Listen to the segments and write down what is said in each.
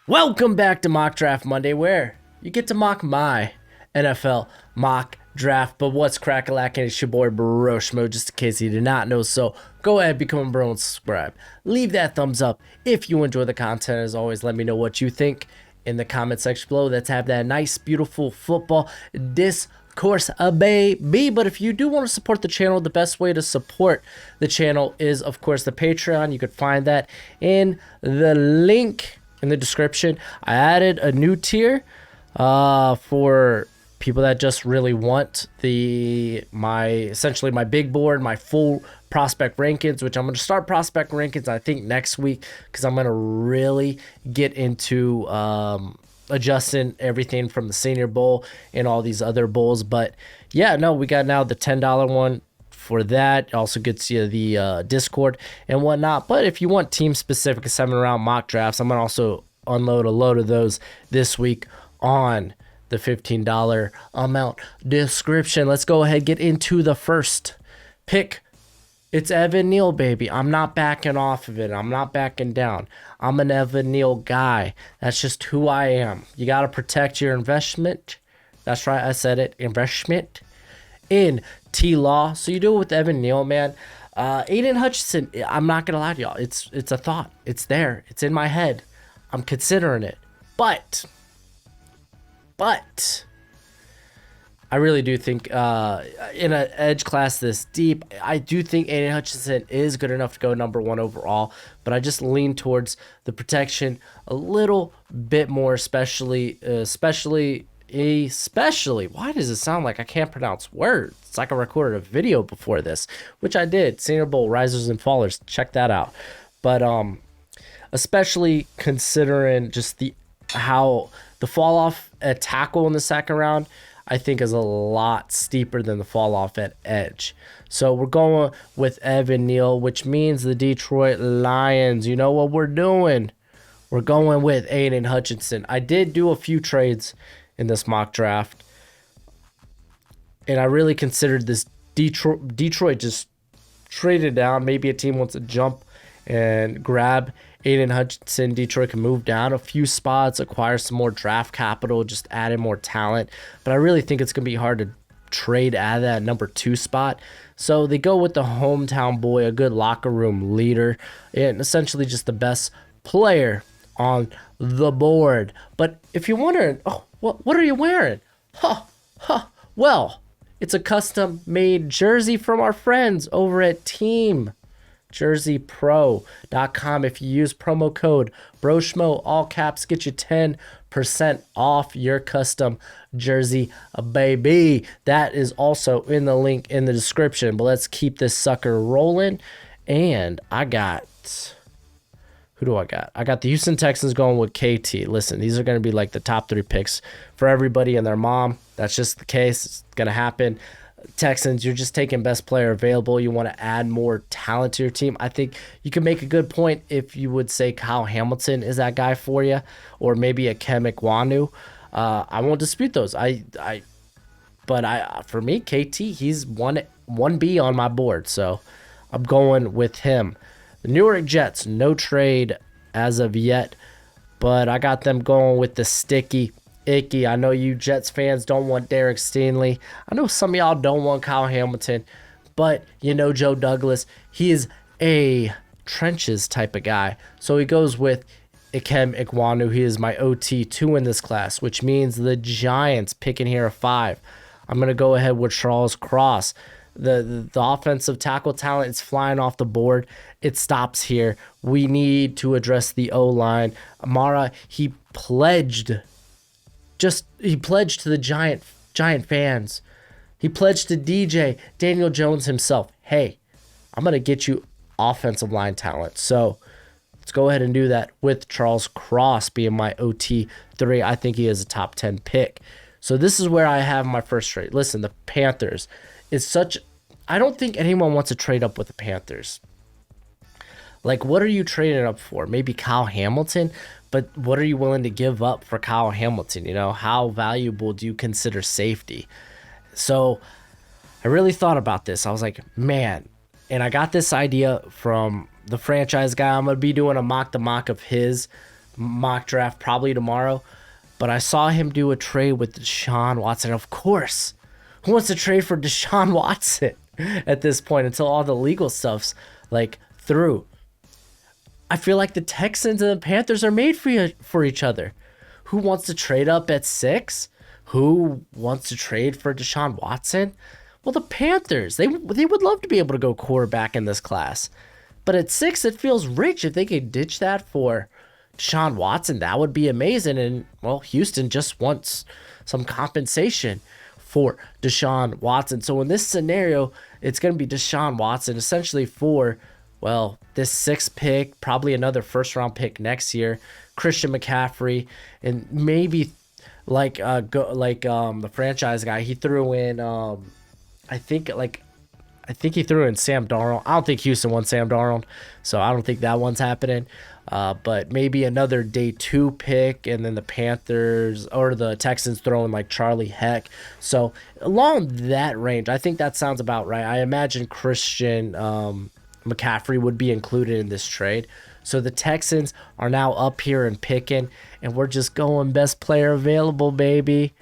Welcome back to Mock Draft Monday, where you get to mock my NFL mock draft. But what's crack-a-lackin'? It's your boy Broshmo, just in case you did not know. So go ahead, become a bro and subscribe. Leave that thumbs up if you enjoy the content. As always, let me know what you think in the comment section below. Let's have that nice, beautiful football discourse, baby. But if you do want to support the channel, the best way to support the channel is, of course, the Patreon. You could find that in the link in the description. I added a new tier for people that just really want essentially my big board, my full prospect rankings, which I'm going to start prospect rankings I think next week, because I'm going to really get into adjusting everything from the Senior Bowl and all these other bowls. But yeah, no, we got now the $10 one for that. Also gets you the Discord and whatnot. But if you want team specific 7-round mock drafts, I'm gonna also unload a load of those this week on the $15 amount description. Let's go ahead and get into the first pick. It's Evan Neal, baby. I'm not backing off of it. I'm not backing down. I'm an Evan Neal guy. That's just who I am. You got to protect your investment. That's right, I said it. Investment in T-Law. So you do it with Evan Neal, man. Aiden Hutchinson, I'm not going to lie to y'all. It's a thought. It's there. It's in my head. I'm considering it. But I really do think in an edge class this deep, I do think Aiden Hutchinson is good enough to go number 1 overall, but I just lean towards the protection a little bit more, especially, why does it sound like I can't pronounce words? It's like I recorded a video before this, which I did. Senior Bowl, Risers and Fallers. Check that out. But especially considering just how the fall off at tackle in the second round, I think is a lot steeper than the fall off at edge. So we're going with Evan Neal, which means the Detroit Lions. You know what we're doing? We're going with Aiden Hutchinson. I did do a few trades in this mock draft, and I really considered this Detroit just traded down. Maybe a team wants to jump and grab Aiden Hutchinson. Detroit can move down a few spots, acquire some more draft capital, just add in more talent. But I really think it's going to be hard to trade out of that number 2 spot. So they go with the hometown boy, a good locker room leader, and essentially just the best player on the board. But if you're wondering, oh, what are you wearing? Well, it's a custom-made jersey from our friends over at TeamJerseyPro.com. If you use promo code Broshmo, all caps, get you 10% off your custom jersey, baby. That is also in the link in the description. But let's keep this sucker rolling. And who do I got? I got the Houston Texans going with KT. Listen, these are going to be like the top 3 picks for everybody and their mom. That's just the case. It's going to happen. Texans, you're just taking best player available. You want to add more talent to your team. I think you can make a good point if you would say Kyle Hamilton is that guy for you, or maybe a Kem Ikwanu. I won't dispute those. But for me, KT, he's 1B on my board, so I'm going with him. The New York Jets, no trade as of yet, but I got them going with the sticky icky. I know you Jets fans don't want Derek Stingley. I know some of y'all don't want Kyle Hamilton, but you know Joe Douglas, he is a trenches type of guy. So he goes with Ikem Ikwanu. He is my OT2 in this class, which means the Giants picking here a 5. I'm going to go ahead with Charles Cross. The offensive tackle talent is flying off the board. It stops here. We need to address the O-line. Amara, he pledged to the Giant fans. He pledged to DJ, Daniel Jones himself, hey, I'm going to get you offensive line talent. So let's go ahead and do that with Charles Cross being my OT3. I think he is a top 10 pick. So this is where I have my first trade. Listen, the Panthers is such... I don't think anyone wants to trade up with the Panthers. Like, what are you trading up for? Maybe Kyle Hamilton? But what are you willing to give up for Kyle Hamilton? You know, how valuable do you consider safety? So I really thought about this. I was like, man, and I got this idea from the franchise guy. I'm going to be doing a mock of his mock draft probably tomorrow. But I saw him do a trade with Deshaun Watson. Of course, who wants to trade for Deshaun Watson at this point until all the legal stuff's like through? I feel like the Texans and the Panthers are made for each other. Who wants to trade up at 6? Who wants to trade for Deshaun Watson? Well, the Panthers. They would love to be able to go quarterback in this class. But at 6, it feels rich if they could ditch that for Deshaun Watson. That would be amazing. And, well, Houston just wants some compensation for Deshaun Watson. So in this scenario, it's going to be Deshaun Watson essentially for, well, this 6th pick, probably another first-round pick next year, Christian McCaffrey, and maybe the franchise guy. He threw in, I think he threw in Sam Darnold. I don't think Houston wants Sam Darnold, so I don't think that one's happening. But maybe another day 2 pick, and then the Panthers or the Texans throwing like Charlie Heck. So along that range, I think that sounds about right. I imagine Christian McCaffrey would be included in this trade. So the Texans are now up here and picking, and we're just going best player available, baby.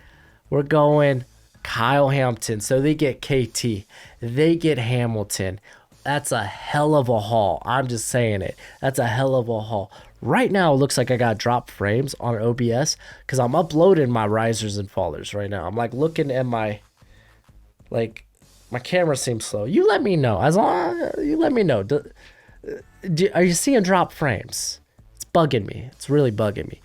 We're going Kyle Hamilton. So they get KT. They get Hamilton. That's a hell of a haul. I'm just saying it. That's a hell of a haul. Right now, it looks like I got drop frames on OBS because I'm uploading my risers and fallers right now. I'm like looking at my camera seems slow. You let me know. As long as you let me know. Are you seeing drop frames? It's bugging me. It's really bugging me.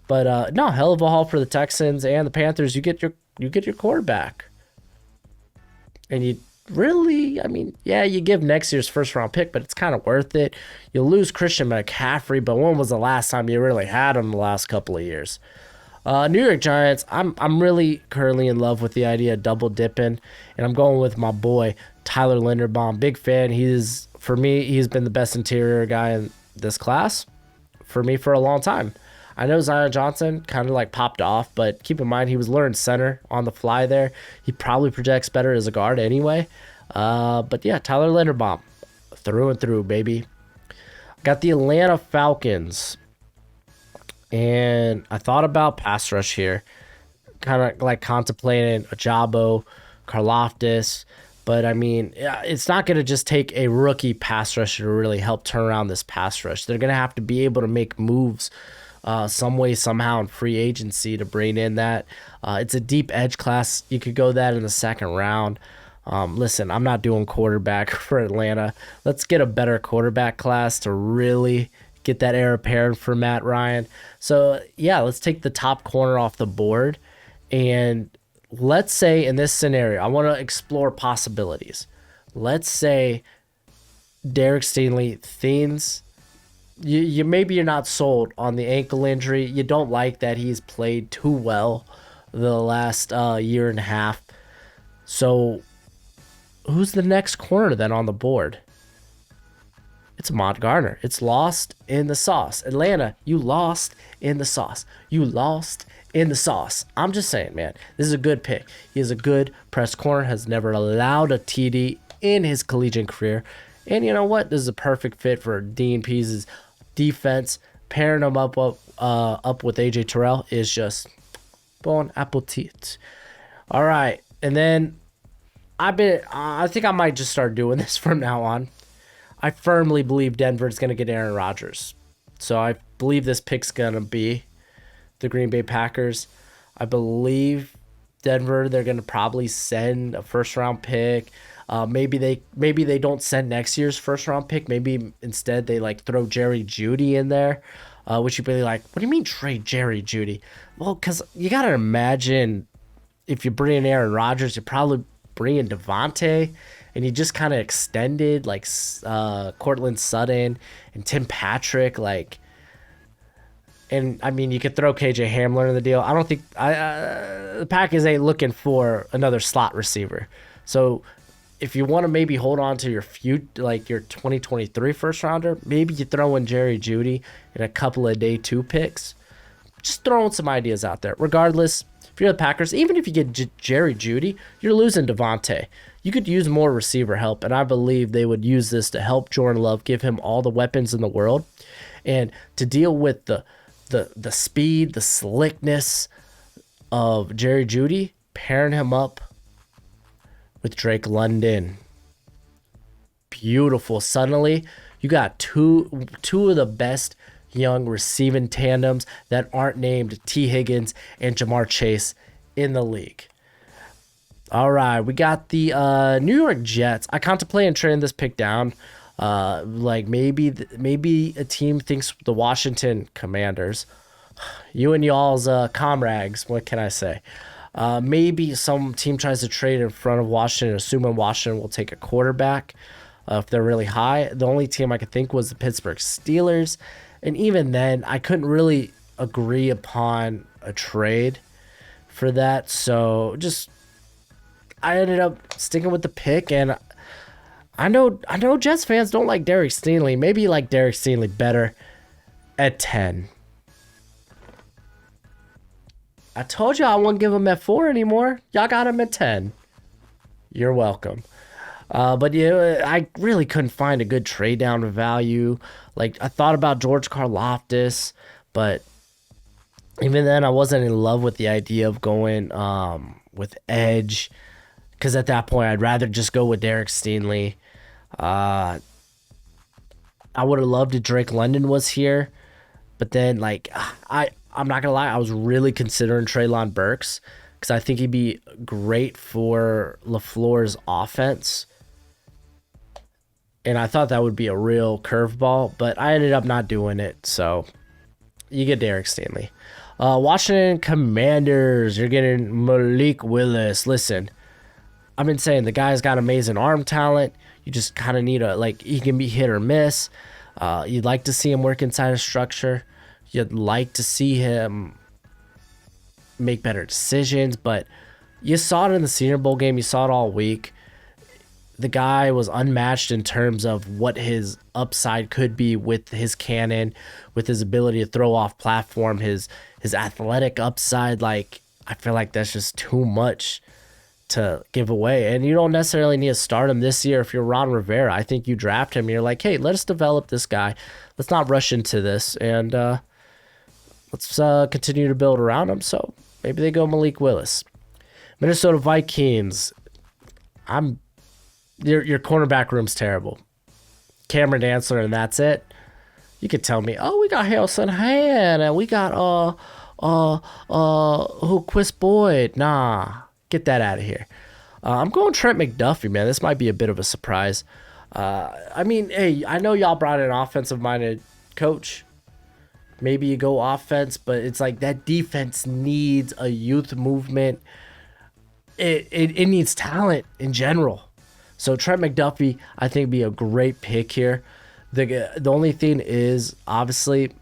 But no, hell of a haul for the Texans and the Panthers. You get your quarterback, and you really, I mean, yeah, you give next year's first round pick, but it's kind of worth it. You lose Christian McCaffrey, but when was the last time you really had him? The last couple of years. New York Giants. I'm really currently in love with the idea of double dipping, and I'm going with my boy Tyler Linderbaum. Big fan. For me, he's been the best interior guy in this class for me for a long time. I know Zion Johnson kind of like popped off, but keep in mind he was learning center on the fly there. He probably projects better as a guard anyway. But yeah, Tyler Linderbaum, through and through, baby. Got the Atlanta Falcons, and I thought about pass rush here, kind of like contemplating Ajabo, Karlaftis. But, I mean, it's not going to just take a rookie pass rusher to really help turn around this pass rush. They're going to have to be able to make moves some way, somehow in free agency to bring in that. It's a deep edge class. You could go that in the 2nd round. Listen, I'm not doing quarterback for Atlanta. Let's get a better quarterback class to really get that heir apparent for Matt Ryan. So, yeah, let's take the top corner off the board, and let's say in this scenario, I want to explore possibilities. Let's say Derek Stingley, maybe you're not sold on the ankle injury. You don't like that he's played too well the last year and a half. So who's the next corner then on the board? It's Ahmad Gardner. It's lost in the sauce. Atlanta, you lost in the sauce. You lost in the sauce. I'm just saying, man, this is a good pick. He is a good press corner, has never allowed a TD in his collegiate career. And you know what? This is a perfect fit for Dean Pease's defense. Pairing him up with AJ Terrell is just bon appetit. All right. And then I think I might just start doing this from now on. I firmly believe Denver is going to get Aaron Rodgers. So I believe this pick's going to be the Green Bay Packers. I believe Denver, they're going to probably send a first-round pick. Maybe they don't send next year's first-round pick. Maybe instead they like throw Jerry Jeudy in there, which you'd be like, what do you mean trade Jerry Jeudy? Well, because you got to imagine if you bring in Aaron Rodgers, you're probably bringing Devontae, and you just kind of extended like Cortland Sutton and Tim Patrick, like. And, I mean, you could throw KJ Hamler in the deal. I don't think the Packers ain't looking for another slot receiver. So if you want to maybe hold on to your 2023 first rounder, maybe you throw in Jerry Jeudy and a couple of day 2 picks. Just throwing some ideas out there. Regardless, if you're the Packers, even if you get Jerry Jeudy, you're losing Devontae. You could use more receiver help, and I believe they would use this to help Jordan Love, give him all the weapons in the world, and to deal with the the speed, the slickness of Jerry Jeudy, pairing him up with Drake London. Beautiful. Suddenly, you got two of the best young receiving tandems that aren't named T. Higgins and Jamar Chase in the league. All right, we got the New York Jets. I contemplated trading this pick down. Like maybe a team thinks the Washington Commanders. You and y'all's comrades. What can I say? Maybe some team tries to trade in front of Washington, assuming Washington will take a quarterback if they're really high. The only team I could think was the Pittsburgh Steelers. And even then, I couldn't really agree upon a trade for that. So I ended up sticking with the pick. And I know Jets fans don't like Derek Stingley. Maybe you like Derek Stingley better at 10. I told you I wouldn't give him at 4 anymore. Y'all got him at 10. You're welcome. But yeah, I really couldn't find a good trade down value. Like, I thought about George Karlaftis, but even then I wasn't in love with the idea of going with edge, because at that point I'd rather just go with Derek Stingley. I would have loved if Drake London was here, but then I'm not gonna lie, I was really considering Treylon Burks because I think he'd be great for LaFleur's offense. And I thought that would be a real curveball, but I ended up not doing it. So you get Derek Stingley. Washington Commanders, you're getting Malik Willis. Listen, I've been saying the guy's got amazing arm talent. You just kind of need he can be hit or miss. You'd like to see him work inside a structure. You'd like to see him make better decisions, but you saw it in the Senior Bowl game. You saw it all week. The guy was unmatched in terms of what his upside could be with his cannon, with his ability to throw off platform, his athletic upside. Like, I feel like that's just too much to give away. And you don't necessarily need to start him this year if you're Ron Rivera. I think you draft him and you're like, hey, let us develop this guy. Let's not rush into this, and let's continue to build around him. So maybe they go Malik Willis. Minnesota Vikings. Your cornerback room's terrible. Cameron Dantzler, and that's it. You could tell me, oh, we got Harrison Han, and we got Quist Boyd. Nah, get that out of here. I'm going Trent McDuffie, man. This might be a bit of a surprise. I mean, hey, I know y'all brought an offensive-minded coach. Maybe you go offense, but it's like that defense needs a youth movement. It needs talent in general. So Trent McDuffie, I think, be a great pick here. The only thing is, obviously,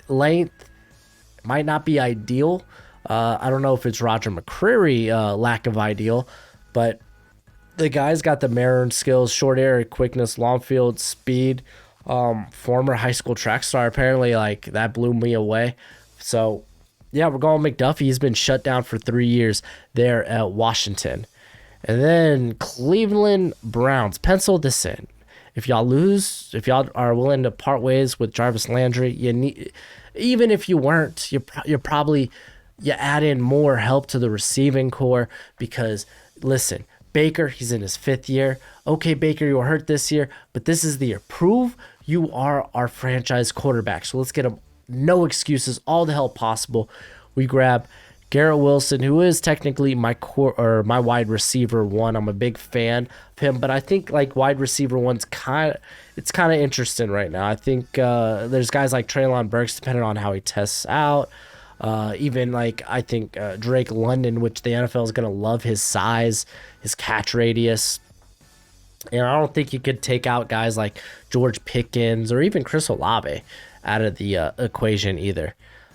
length might not be ideal. I don't know if it's Roger McCreary lack of ideal, but the guy's got the Marin skills, short area quickness, long field speed. Former high school track star. Apparently, like, that blew me away. So, yeah, we're going McDuffie. He's been shut down for 3 years there at Washington. And then Cleveland Browns. Pencil this in. If y'all are willing to part ways with Jarvis Landry, even if you weren't, you're probably, you add in more help to the receiving core because, listen, Baker, he's in his 5th year. Okay, Baker, you were hurt this year, but this is the year. Prove you are our franchise quarterback. So let's get him. No excuses, all the help possible. We grab Garrett Wilson, who is technically my wide receiver 1. I'm a big fan of him, but I think like wide receiver 1's kind of interesting right now. I think there's guys like Treylon Burks, depending on how he tests out. Even like I think Drake London, which the NFL is gonna love his size, his catch radius. And I don't think you could take out guys like George Pickens or even Chris Olave out of the equation either.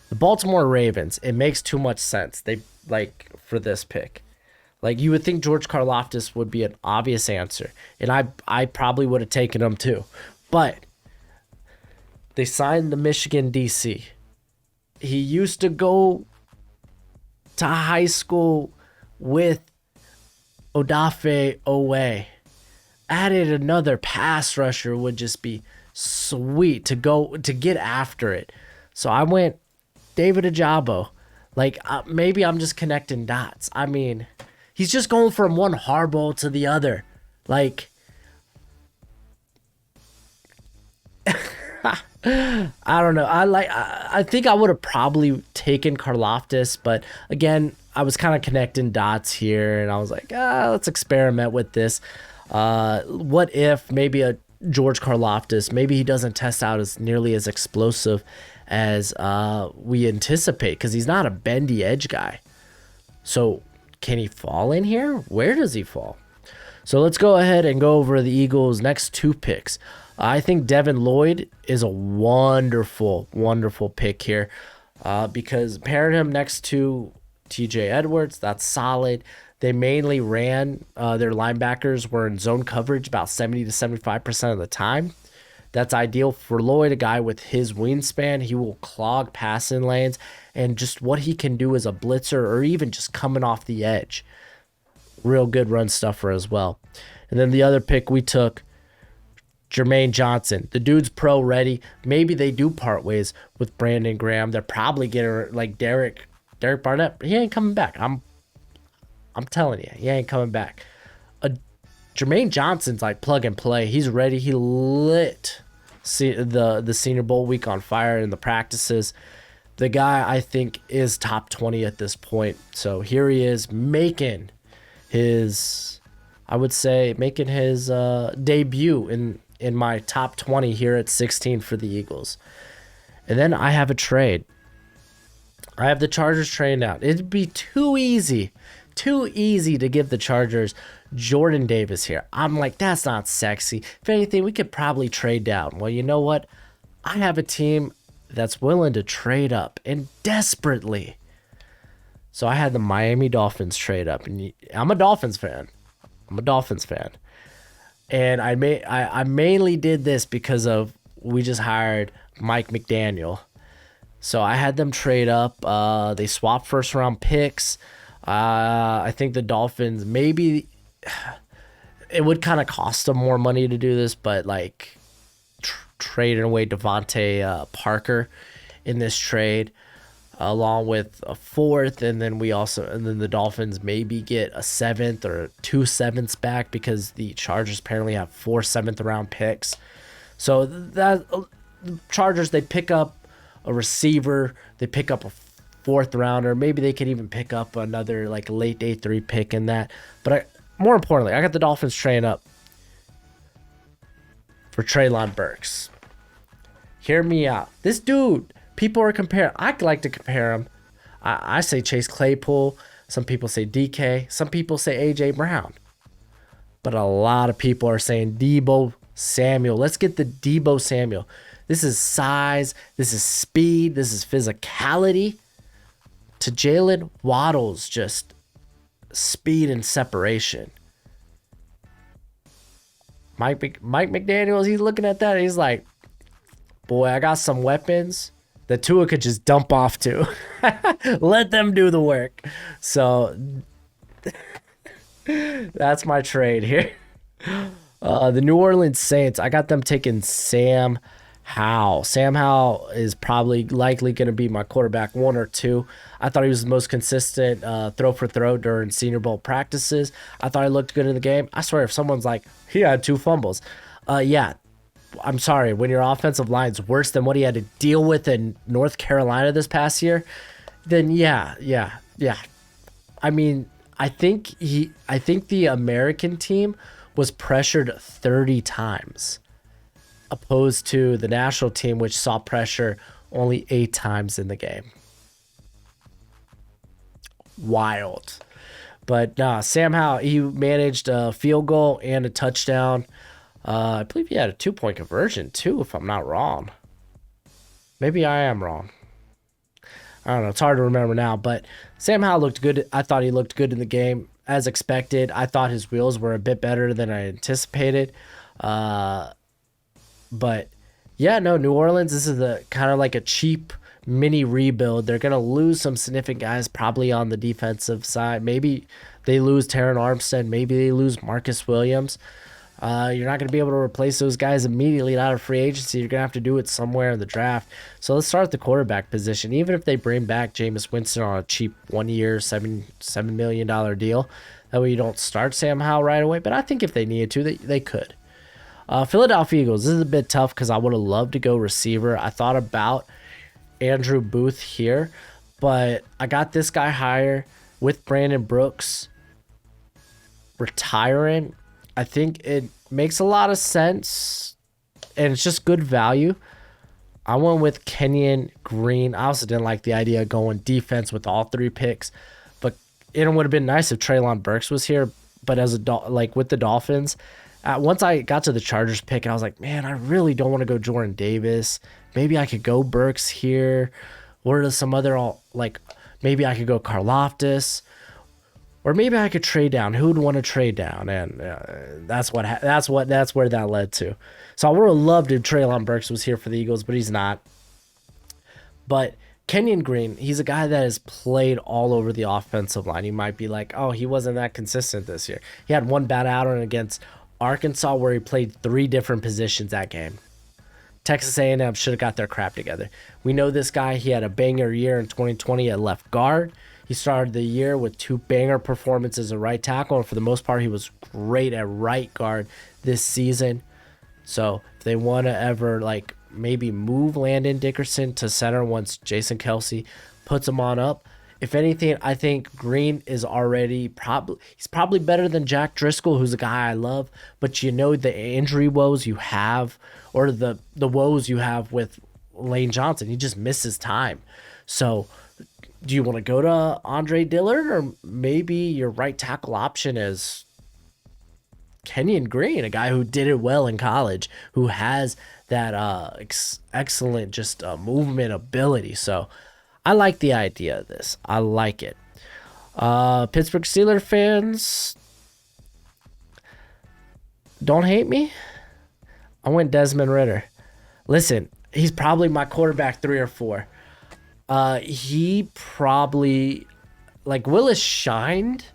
The Baltimore Ravens, it makes too much sense. They for this pick. Like, you would think George Karlaftis would be an obvious answer, and I probably would have taken him too. But they signed the Michigan DC. He used to go to high school with Odafe Owe. Added another pass rusher would just be sweet to get after it. So I went David Ajabo. Like, maybe I'm just connecting dots. I mean, he's just going from one hardball to the other. Like, I don't know. I think I would have probably taken Karloftis, but again, I was kind of connecting dots here, and I was like, let's experiment with this. What if maybe a George Karloftis, maybe he doesn't test out as nearly as explosive as we anticipate, because he's not a bendy edge guy. So can he fall in here? Where does he fall? So let's go ahead and go over the Eagles' next 2 picks. I think Devin Lloyd is a wonderful, wonderful pick here, because pairing him next to TJ Edwards, that's solid. They mainly ran, their linebackers were in zone coverage about 70 to 75% of the time. That's ideal for Lloyd, a guy with his wingspan. He will clog passing lanes, and just what he can do as a blitzer or even just coming off the edge. Real good run stuffer as well. And then the other pick we took, Jermaine Johnson. The dude's pro ready. Maybe they do part ways with Brandon Graham. They're probably getting like Derek Barnett. He ain't coming back. I'm telling you, he ain't coming back. Jermaine Johnson's like plug and play. He's ready. He lit the Senior Bowl week on fire in the practices. The guy, I think, is top 20 at this point. So here he is making his, I would say, making his debut in my top 20 here at 16 for the Eagles. And then I have a trade. I have the Chargers trading out. It'd be too easy to give the Chargers Jordan Davis here. I'm like, that's not sexy. If anything, we could probably trade down. Well, you know what? I have a team that's willing to trade up, and desperately. So I had the Miami Dolphins trade up, and I'm a Dolphins fan. And I mainly did this because of we just hired Mike McDaniel. So I had them trade up. They swapped first round picks. I think the Dolphins, maybe it would kind of cost them more money to do this, but like trading away Devontae Parker in this trade, along with a 4th, and then the Dolphins maybe get a 7th or 2 7ths back, because the Chargers apparently have 4 7th round picks. So that Chargers, they pick up a receiver, they pick up a 4th rounder, maybe they could even pick up another like late day 3 pick in that. But more importantly, I got the Dolphins trading up for Treylon Burks. Hear me out. This dude, people are comparing. I like to compare him. I say Chase Claypool. Some people say DK. Some people say AJ Brown. But a lot of people are saying Deebo Samuel. Let's get the Deebo Samuel. This is size. This is speed. This is physicality. To Jalen Waddle's just speed and separation. Mike McDaniels, he's looking at that. He's like, boy, I got some weapons that Tua could just dump off to. Let them do the work. So that's my trade here. The New Orleans Saints, I got them taking Sam Howell. Sam Howell is probably likely going to be my quarterback 1 or 2. I thought he was the most consistent throw for throw during Senior Bowl practices. I thought he looked good in the game. I swear, if someone's like, he had 2 fumbles. Yeah, I'm sorry. When your offensive line's worse than what he had to deal with in North Carolina this past year, then yeah. I mean, I think the American team was pressured 30 times. Opposed to the national team, which saw pressure only 8 times in the game. Wild. But Sam Howell, he managed a field goal and a touchdown. I believe he had a 2-point conversion too, if I'm not wrong. Maybe I am wrong. I don't know. It's hard to remember now, but Sam Howell looked good. I thought he looked good in the game, as expected. I thought his wheels were a bit better than I anticipated. But yeah, no, New Orleans, this is the kind of like a cheap mini rebuild. They're going to lose some significant guys probably on the defensive side. Maybe they lose Taron Armstead. Maybe they lose Marcus Williams. You're not going to be able to replace those guys immediately out of free agency. You're going to have to do it somewhere in the draft. So let's start at the quarterback position. Even if they bring back Jameis Winston on a cheap 1 year, $7 million deal, that way you don't start Sam Howell right away. But I think if they needed to, they could. Philadelphia Eagles, this is a bit tough because I would have loved to go receiver. I thought about Andrew Booth here, but I got this guy higher with Brandon Brooks retiring. I think it makes a lot of sense, and it's just good value. I went with Kenyon Green. I also didn't like the idea of going defense with all 3 picks, but it would have been nice if Treylon Burks was here. But as with the Dolphins, once I got to the Chargers pick, I was like, man, I really don't want to go Jordan Davis. Maybe I could go Burks here, or some other maybe I could go Karlaftis. Or maybe I could trade down. Who would want to trade down? And that's where that led to. So I would have loved if Treylon Burks was here for the Eagles, but he's not. But Kenyon Green, he's a guy that has played all over the offensive line. You might be like, oh, he wasn't that consistent this year. He had one bad outing against Arkansas where he played 3 different positions that game. Texas A&M should have got their crap together. We know this guy. He had a banger year in 2020 at left guard. He started the year with 2 banger performances at right tackle, and for the most part, he was great at right guard this season. So if they want to ever maybe move Landon Dickerson to center once Jason Kelsey puts him on up, if anything, I think Green is already he's probably better than Jack Driscoll, who's a guy I love. But you know the injury woes you have, or the woes you have with Lane Johnson. He just misses time. So do you want to go to Andre Dillard, or maybe your right tackle option is Kenyon Green, a guy who did it well in college, who has that excellent just movement ability. So I like the idea of this. I like it. Pittsburgh Steelers fans, don't hate me. I went Desmond Ridder. Listen, he's probably my quarterback 3 or 4. He probably, Willis shined,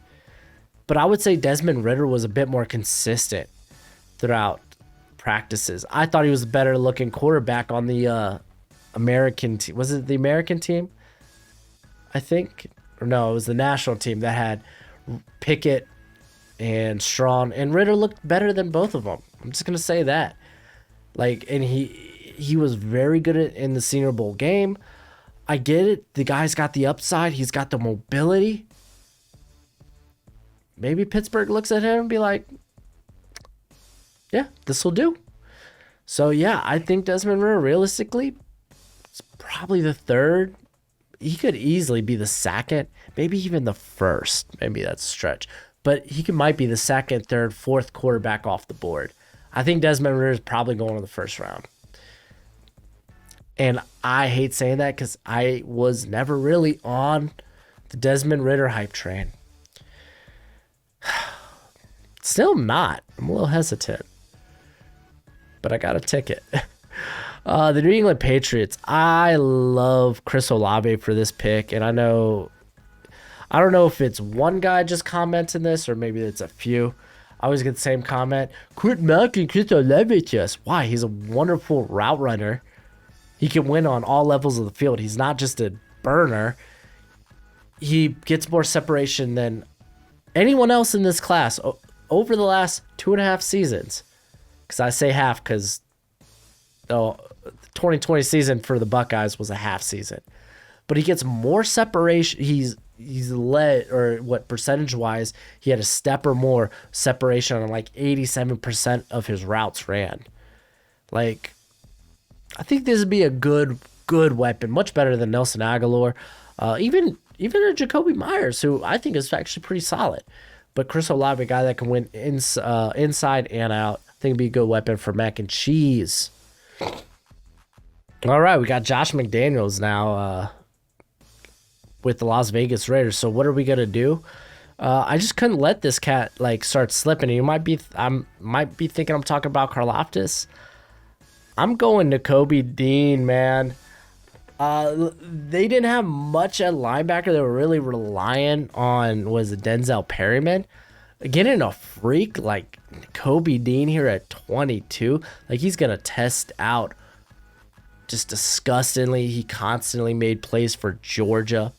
but I would say Desmond Ridder was a bit more consistent throughout practices. I thought he was a better looking quarterback on the American team. Was it the American team? I think. Or no, it was the national team that had Pickett and Strawn, and Ridder looked better than both of them. I'm just going to say that. And he was very good in the Senior Bowl game. I get it. The guy's got the upside. He's got the mobility. Maybe Pittsburgh looks at him and be like, yeah, this will do. So, yeah, I think Desmond Ridder, realistically, is probably the 3rd. He could easily be the 2nd, maybe even the 1st. Maybe that's a stretch. But he might be the 2nd, 3rd, 4th quarterback off the board. I think Desmond Ridder is probably going in the 1st round. And I hate saying that because I was never really on the Desmond Ridder hype train. Still not. I'm a little hesitant. But I got a ticket. The New England Patriots. I love Chris Olave for this pick. And I don't know if it's one guy just commenting this or maybe it's a few. I always get the same comment. Quit milking Chris Olave to us. Why? He's a wonderful route runner. He can win on all levels of the field. He's not just a burner. He gets more separation than anyone else in this class over the last 2.5 seasons. Because I say half because the 2020 season for the Buckeyes was a half season. But he gets more separation. He's led, or what percentage-wise, he had a step or more separation on 87% of his routes ran. I think this would be a good weapon, much better than Nelson Aguilar, even a Jacoby Myers, who I think is actually pretty solid. But Chris Olave, a guy that can win inside and out, I think it'd be a good weapon for mac and cheese. All right, we got Josh McDaniels now with the Las Vegas Raiders. So what are we gonna do? I just couldn't let this cat start slipping. You might be thinking I'm talking about Karlaftis. I'm going to Kobe Dean, man. They didn't have much at linebacker. They were really relying on Denzel Perryman. Getting a freak like Kobe Dean here at 22, like he's gonna test out just disgustingly. He constantly made plays for Georgia.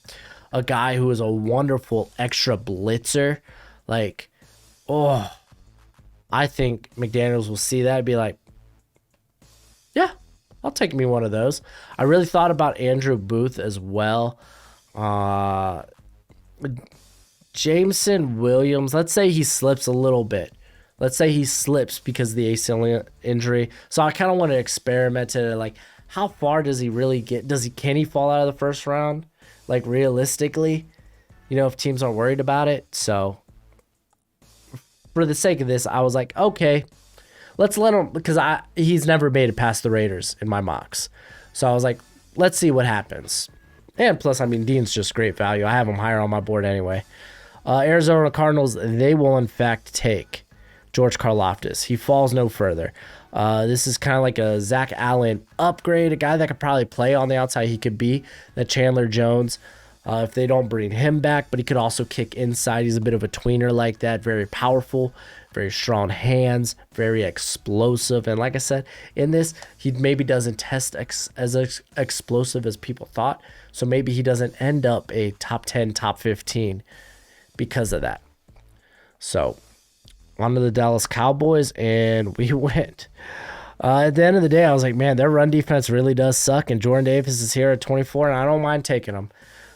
A guy who is a wonderful extra blitzer. Like, oh, I think McDaniels will see that and be like, yeah, I'll take me one of those. I really thought about Andrew Booth as well. Uh, Jameson Williams, let's say he slips a little bit. Let's say he slips because of the ACL injury. So I kind of want to experiment it. Like, how far does he really get? Can he fall out of the first round? Like, realistically, if teams are worried about it. So for the sake of this, I was like, okay, let's let him, because he's never made it past the Raiders in my mocks. So I was like, let's see what happens. And plus, I mean, Dean's just great value. I have him higher on my board anyway. Arizona Cardinals, they will in fact take George Karlaftis. He falls no further. This is kind of like a Zach Allen upgrade, a guy that could probably play on the outside. He could be the Chandler Jones if they don't bring him back, but he could also kick inside. He's a bit of a tweener like that, very powerful, very strong hands, very explosive. And like I said, in this, he maybe doesn't test as explosive as people thought. So maybe he doesn't end up a top 10, top 15 because of that. So on to the Dallas Cowboys, and we went. At the end of the day, I was like, man, their run defense really does suck, and Jordan Davis is here at 24, and I don't mind taking him.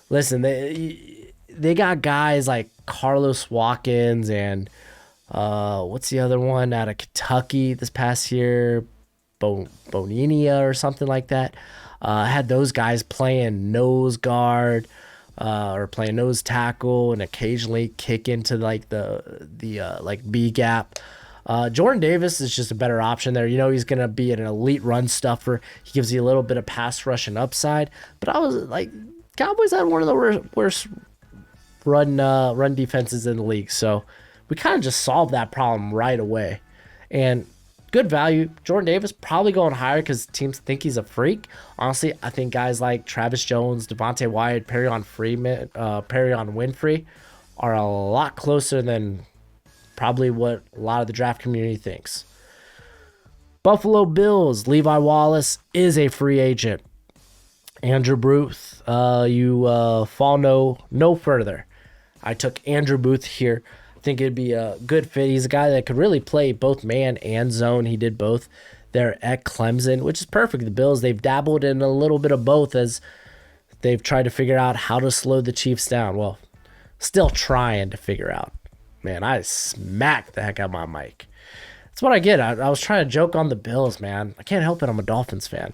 Listen, they got guys like Carlos Watkins and what's the other one out of Kentucky this past year, Boninia or something like that. Had those guys playing nose guard or playing nose tackle and occasionally kick into like the like B gap. Jordan Davis is just a better option there. He's going to be an elite run stuffer. He gives you a little bit of pass rush and upside. But I was like, Cowboys had one of the worst run defenses in the league. So we kind of just solved that problem right away. And good value. Jordan Davis probably going higher because teams think he's a freak. Honestly, I think guys like Travis Jones, Devontae Wyatt, Perrion Winfrey are a lot closer than probably what a lot of the draft community thinks. Buffalo Bills, Levi Wallace is a free agent. Andrew Booth, you fall no further. I took Andrew Booth here. I think it'd be a good fit. He's a guy that could really play both man and zone. He did both there at Clemson, which is perfect. The Bills, they've dabbled in a little bit of both as they've tried to figure out how to slow the Chiefs down. Well, still trying to figure out. Man, I smacked the heck out of my mic. That's what I get. I was trying to joke on the Bills, man. I can't help it. I'm a Dolphins fan.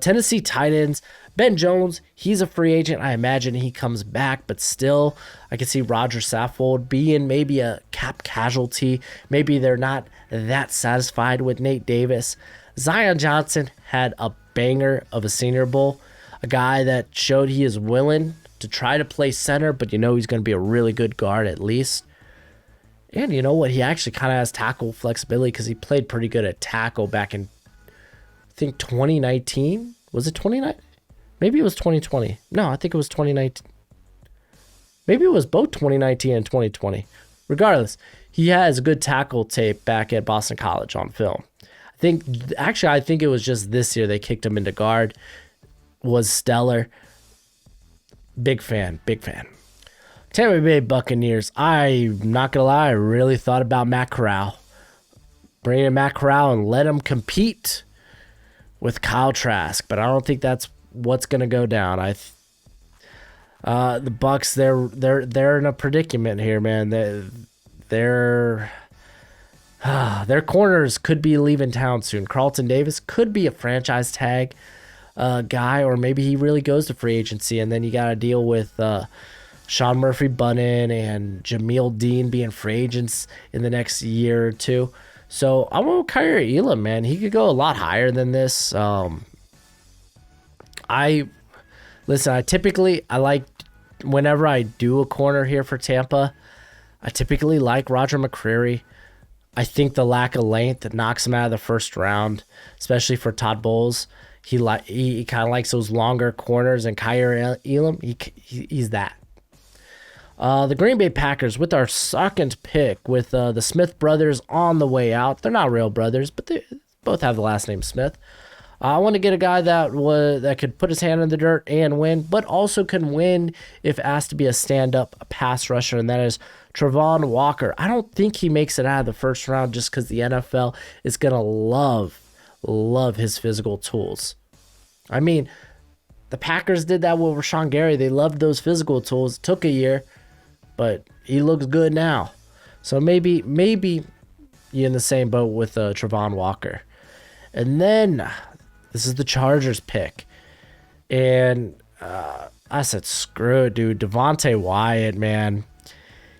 Tennessee Titans, Ben Jones, he's a free agent. I imagine he comes back, but still, I can see Roger Saffold being maybe a cap casualty. Maybe they're not that satisfied with Nate Davis. Zion Johnson had a banger of a Senior Bowl, a guy that showed he is willing to try to play center, but he's going to be a really good guard at least. And you know what? He actually kind of has tackle flexibility because he played pretty good at tackle back in, I think, 2019. Was it 2019? Maybe it was 2020. No, I think it was 2019. Maybe it was both 2019 and 2020. Regardless, he has a good tackle tape back at Boston College on film. I think it was just this year they kicked him into guard. Was stellar. Big fan. Tampa Bay Buccaneers. I'm not going to lie, I really thought about Matt Corral. Bring in Matt Corral and let him compete with Kyle Trask, but I don't think that's what's going to go down. The Bucs, they're in a predicament here, man. Their corners could be leaving town soon. Carlton Davis could be a franchise tag guy, or maybe he really goes to free agency, and then you got to deal with Sean Murphy-Bunting and Jameel Dean being free agents in the next year or two. So I want Kyrie Elam, man. He could go a lot higher than this. I like, whenever I do a corner here for Tampa, I typically like Roger McCreary. I think the lack of length knocks him out of the first round, especially for Todd Bowles. He kind of likes those longer corners, and Kyrie Elam, he's that. The Green Bay Packers with our second pick with the Smith brothers on the way out. They're not real brothers, but they both have the last name Smith. I want to get a guy that could put his hand in the dirt and win, but also can win if asked to be a stand-up pass rusher, and that is Travon Walker. I don't think he makes it out of the first round just because the NFL is gonna love his physical tools. I mean, the Packers did that with Rashawn Gary. They loved those physical tools. It took a year, but he looks good now. So maybe you're in the same boat with Travon Walker. And then this is the Chargers pick. And I said, screw it, dude. Devontae Wyatt, man.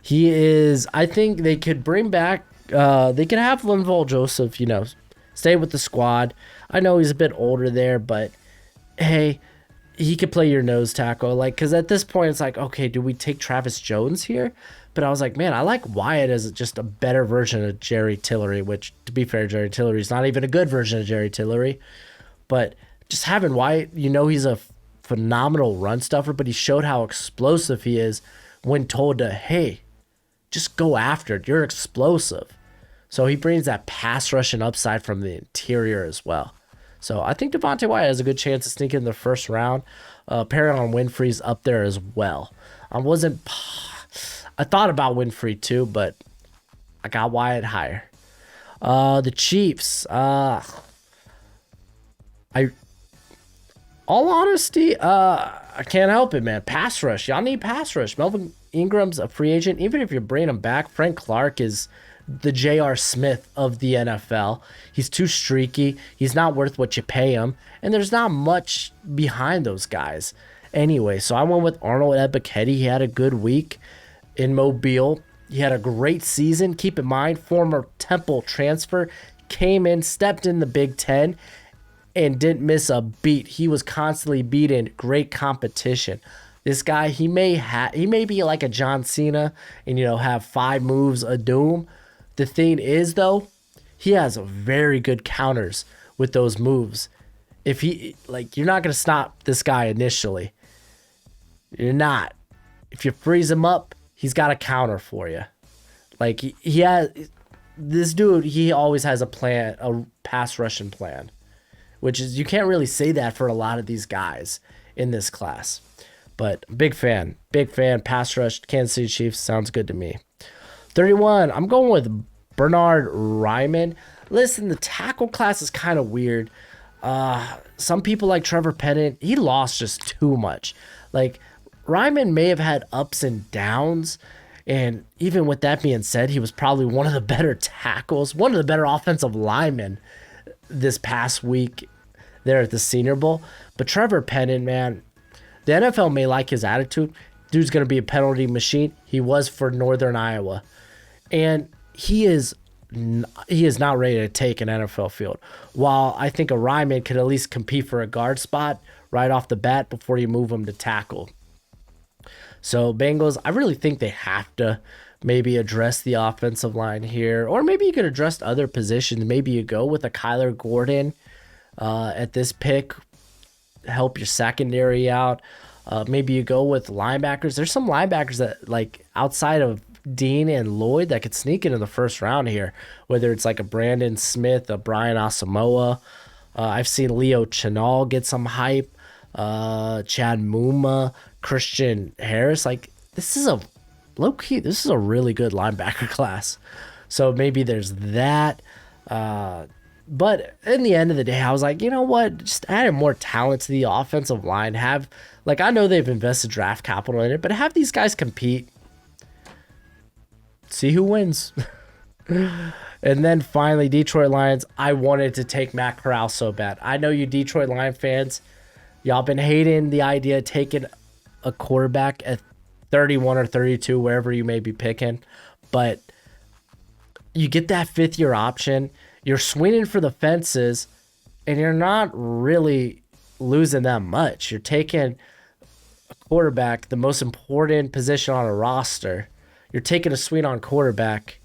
He is, I think they could bring back, they could have Linval Joseph, stay with the squad. I know he's a bit older there, but hey, he could play your nose tackle. Like, because at this point, it's like, okay, do we take Travis Jones here? But I was like, man, I like Wyatt as just a better version of Jerry Tillery, which, to be fair, Jerry Tillery is not even a good version of Jerry Tillery. But just having Wyatt, he's a phenomenal run stuffer, but he showed how explosive he is when told to, hey, just go after it. You're explosive. So he brings that pass rush and upside from the interior as well. So I think Devontae Wyatt has a good chance to sneak in the first round. Perrion Winfrey's up there as well. I thought about Winfrey too, but I got Wyatt higher. The Chiefs. All honesty, I can't help it, man. Pass rush. Y'all need pass rush. Melvin Ingram's a free agent. Even if you're bringing him back, Frank Clark is the J.R. Smith of the NFL. He's too streaky. He's not worth what you pay him. And there's not much behind those guys. Anyway, so I went with Arnold Ebiketie. He had a good week in Mobile. He had a great season. Keep in mind, former Temple transfer, came in, stepped in the Big Ten, and didn't miss a beat. He was constantly beating great competition. This guy, he may be like a John Cena and, have 5 moves a doom. The thing is, though, he has very good counters with those moves. If you're not going to stop this guy initially. You're not. If you freeze him up, he's got a counter for you. Like, he has, this dude, he always has a plan, a pass rushing plan, which is, you can't really say that for a lot of these guys in this class. But big fan, pass rush, Kansas City Chiefs, sounds good to me. 31, I'm going with Bernard Ryman. Listen, the tackle class is kind of weird. Some people like Trevor Pennant, he lost just too much. Like, Ryman may have had ups and downs, and even with that being said, he was probably one of the better tackles, one of the better offensive linemen this past week there at the Senior Bowl. But Trevor Pennant, man, the NFL may like his attitude. Dude's going to be a penalty machine. He was for Northern Iowa. And he is not ready to take an NFL field. While I think a Ryman could at least compete for a guard spot right off the bat before you move him to tackle. So Bengals, I really think they have to maybe address the offensive line here. Or maybe you could address other positions. Maybe you go with a Kyler Gordon at this pick. Help your secondary out. Maybe you go with linebackers. There's some linebackers that, like, outside of Dean and Lloyd, that could sneak into the first round here, whether it's like a Brandon Smith, a Brian Asamoah. I've seen Leo Chenal get some hype, Chad Muma, Christian Harris. Like, this is a low-key, this is a really good linebacker class. So maybe there's that. But in the end of the day, I was like, you know what? Just adding more talent to the offensive line. I know they've invested draft capital in it, but have these guys compete. See who wins. And then finally, Detroit Lions. I wanted to take Matt Corral so bad. I know you Detroit Lion fans, y'all been hating the idea of taking a quarterback at 31 or 32, wherever you may be picking. But you get that 5th-year option. You're swinging for the fences, and you're not really losing that much. You're taking a quarterback, the most important position on a roster. You're taking a swing on quarterback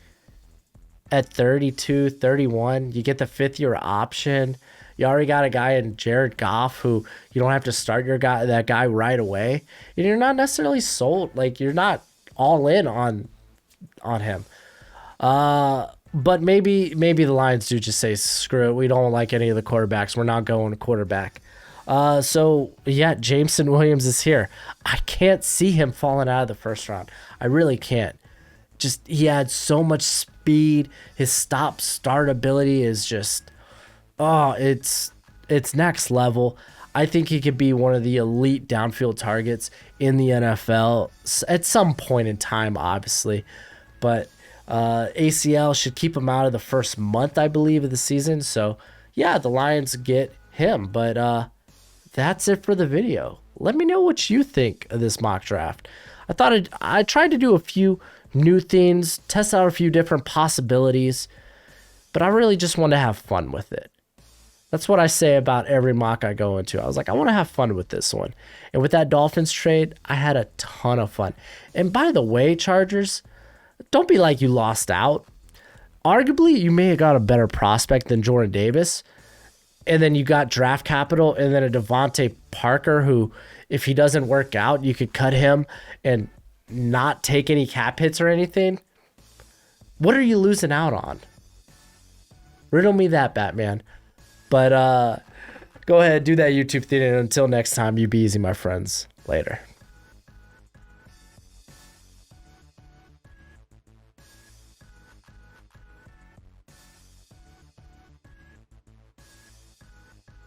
at 32, 31. You get the 5th-year option. You already got a guy in Jared Goff who you don't have to start that guy right away. And you're not necessarily sold. Like, you're not all in on him. But maybe the Lions do just say, screw it, we don't like any of the quarterbacks. We're not going quarterback. So yeah, Jameson Williams is here. I can't see him falling out of the first round. I really can't. Just he had so much speed. His stop-start ability is just, it's next level. I think he could be one of the elite downfield targets in the NFL at some point in time, obviously. But ACL should keep him out of the first month, I believe, of the season. So yeah, the Lions get him. But that's it for the video. Let me know what you think of this mock draft. I tried to do a few new things, test out a few different possibilities, but I really just want to have fun with it. That's what I say about every mock I go into. I was like, I want to have fun with this one. And with that Dolphins trade, I had a ton of fun. And by the way, Chargers, don't be like you lost out. Arguably, you may have got a better prospect than Jordan Davis. And then you got draft capital and then a Devontae Parker who, if he doesn't work out, you could cut him and not take any cap hits or anything. What are you losing out on? Riddle me that, Batman. But go ahead, do that YouTube thing. And until next time, you be easy, my friends. Later.